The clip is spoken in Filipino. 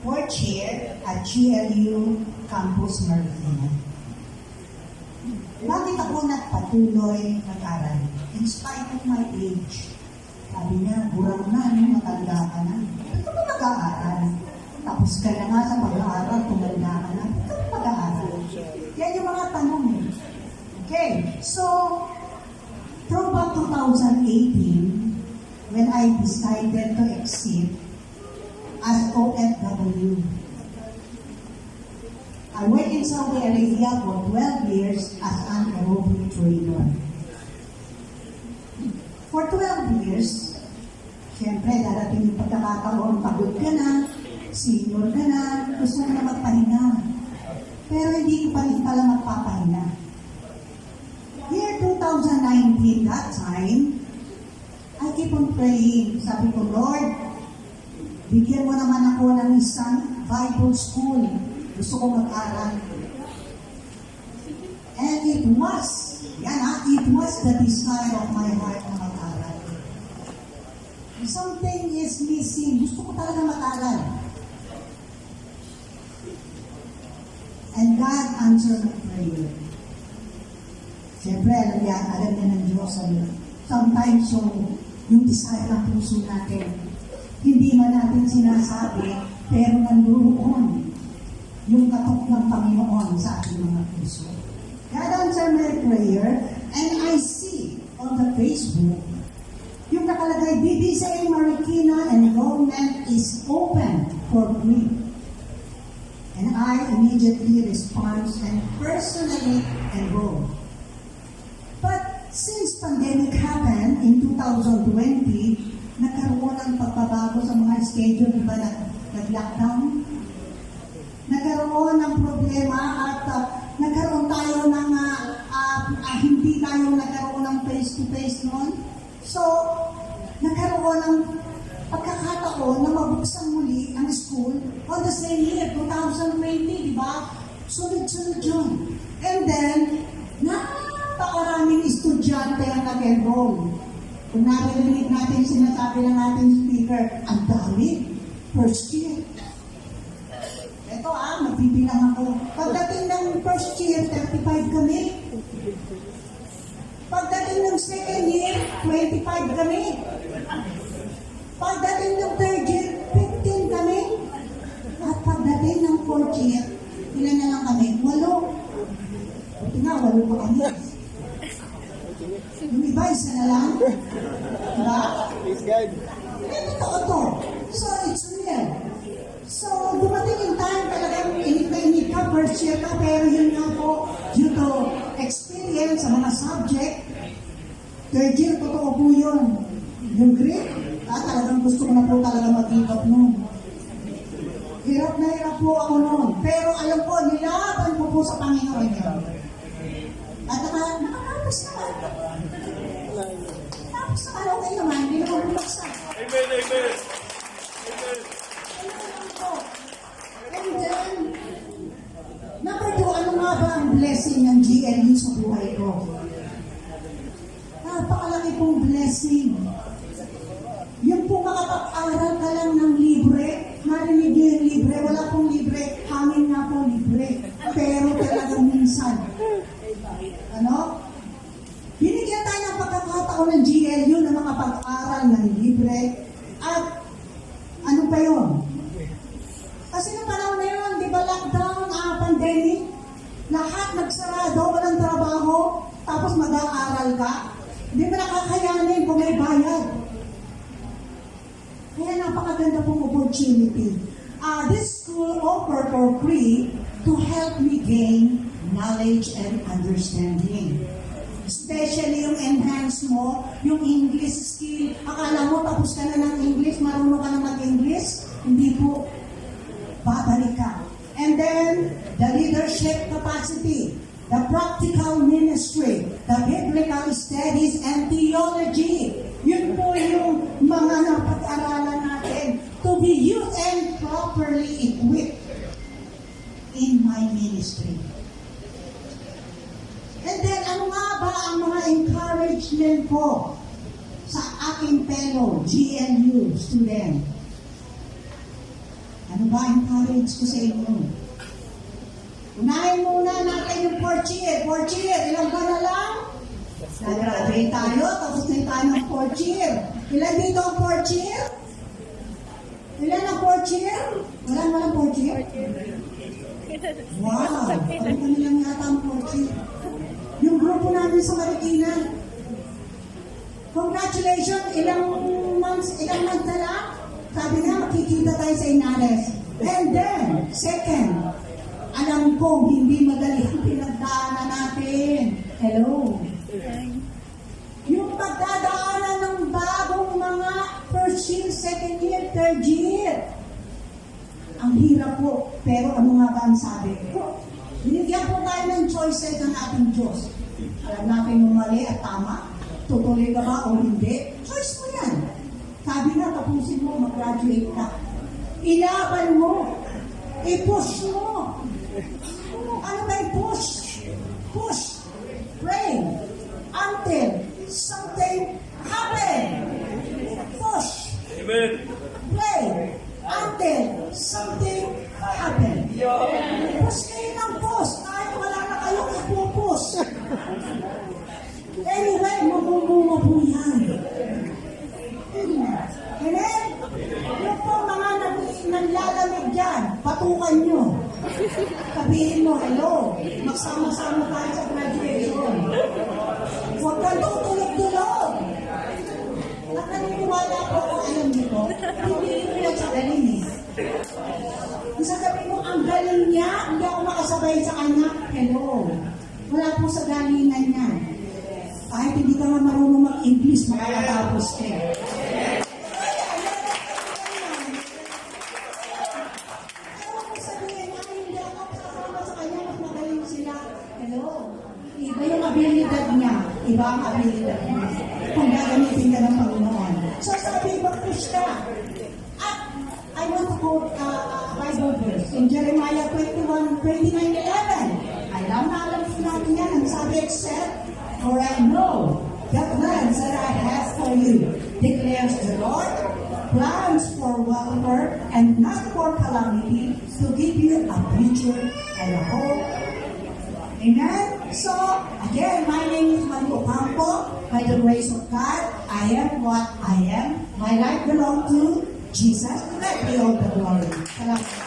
Board Chair at GLU Campus Marikina. Bakit ako nagpatuloy nag-aral? In spite of my age. Sabi niya, burang na, matanda ka na. Bakit ka mag-aaral? Tapos ka na nga sa pag-aaral, tumanda ka na. Bakit ka mag-aaral? Yan yung mga tanong eh. Okay, so, from about 2018, when I decided to exit as OFW, I worked in Saudi Arabia for 12 years as an aerobic trainer. For 12 years, siyempre, darating yung pagkakataon, pagod ka na, senior ka na, gusto mo na magpahinga. Pero hindi pa rin pala magpapahinga. Year 2019, that time, I keep on praying. Sabi ko, Lord, bigyan mo naman ako ng isang Bible school. Gusto ko mag-aral. And it was the desire of my heart na mag-aral. Something is missing. Gusto ko talaga mag-aral. And God answered my prayer. Siyempre, alam niya ng Diyos. Sometimes yung desire ng puso natin, hindi man natin sinasabi, pero nandoon yung katok ng Panginoon sa ating mga puso. God answered my prayer, and I see on the Facebook, yung nakalagay, BBCA Marikina enrollment is open for free. And I immediately respond and personally enrolled. But since pandemic happened in 2020, nagkaroon ng pagbabago sa mga schedule, di ba, nag-lockdown? Nagkaroon ng problema at nagkaroon tayo ng hindi tayo nagkaroon ng face-to-face noon. So, nagkaroon ng pagkakataon na mabuksan muli ang school on the same year, 2020, di ba? Sunod-sunod yun. And then, napakaraming estudyante ang nag-enroll. Kung narinig natin sinasabi ng ating speaker, ang dami, first year. Ito magbibilang ako. Pagdating ng first year, 35 kami. Pagdating ng second year, 25 kami. Pagdating ng third year, 15 kami. At pagdating ng fourth year, ilan na lang kami? 8. Buti nga, 8 pa kami. Yung iba, isa na lang. Diba? Totoo to. So, it's real. So, dumating yung time talagang init ka, first year ka, pero yun nga po, due to experience sa mga subject, third year, totoo po yun. Yung grade, talagang gusto ko na po talaga mag-give up nun. Hirap na hirap po ako nun. Pero alam ko, nilaban ko po sa Panginoon yun. At nakatapos naman. Tapos naman, okay naman, hindi naman bumagsak. Amen, amen. Amen. And then, number 2, ano nga ba ang blessing ng GLU sa buhay ko? Napakalaki pong blessing. Yung po makapag-aral ka lang ng libre, marinig niyo yung libre, wala pong libre, hangin nga po libre. Pero talagang minsan, binigyan tayo ng pagkakataon ng GLU na makapag-aral ng libre at ano pa yun? Kasi nung panahon na yun, di ba lockdown, pandemic, lahat nagsarado, walang trabaho, tapos mag-aaral ka, hindi mo nakakayanin kung may bayad. Kaya napakaganda pong opportunity. This school offered for free to help me gain knowledge and understanding. Especially yung enhance mo, yung English skill. Akala mo tapos ka na ng English, marunong ka na mag-English? Hindi po. Babalik ka. And then, the leadership capacity, the practical ministry, the biblical studies and theology. Yun po yung mga napag-aralan natin to be used and properly equipped in my ministry. And then, ano nga ba ang mga encouragement ko sa aking fellow GLU student? Ano ba encourage ko sa inyo? Unahin muna natin yung fourth year. Fourth year, ilang ba na lang? Nag-graduate tayo, tapos na tayo ng fourth year. Ilan dito ang fourth year? Ilan ang fourth year? Walang fourth year? Wow! Ano kami lang yata ang fourth year? Yung grupo namin sa Marikina. Congratulations! Ilang months na lang? Sabi na, makikita tayo sa Inares. And then, second, alam ko, hindi madali ang pinagdaanan natin. Hello? Yung pagdadaanan ng bagong mga first year, second year, third year. Ang hirap po. Pero ano nga ba ang sabi ko? Binigyan po tayo ng choices ng ating Diyos. Alam natin yung mali at tama. Tutuloy ka ba o hindi? Choice mo yan. Sabi na, tapusin mo, mag-graduate ka. Ilaban mo. I-push mo. Ano ba i-push? Push. Pray. Until something happen. Push. Amen. Pray. Until something happen. Push kayo ng push. Kahit wala na kayong ipupush. Anyway, mabubuo po yan. Amen? Yung po mga naglalamig dyan, patukan nyo. Sabihin mo, hello, magsama-sama tayo sa graduation. Huwag kang tutulog-tulog. At naniniwala po ako, alam niyo po, hindi ko lang sa galing eh. Sasabihin mo, ang galing niya, hindi ako makasabay sa kanya. Hello. Wala po sa galingan niya. Kahit hindi ka nga marunong mag-English, makakatapos ka. Iba yung abilidad niya, iba ang abilidad niya. Kung gagamitin ka ng Panginoon. So sabi, mag-push ka. At I want to quote a Bible verse in Jeremiah 29:11. Alam natin yan. Ang sabi, except, for I know the plans that I have for you, declares the Lord, plans for welfare and not for calamity, to give you a future and a hope. Amen? So, again, my name is Mario Ocampo. By the grace of God, I am what I am. My life belongs to Jesus. To God be all the glory. Salamat.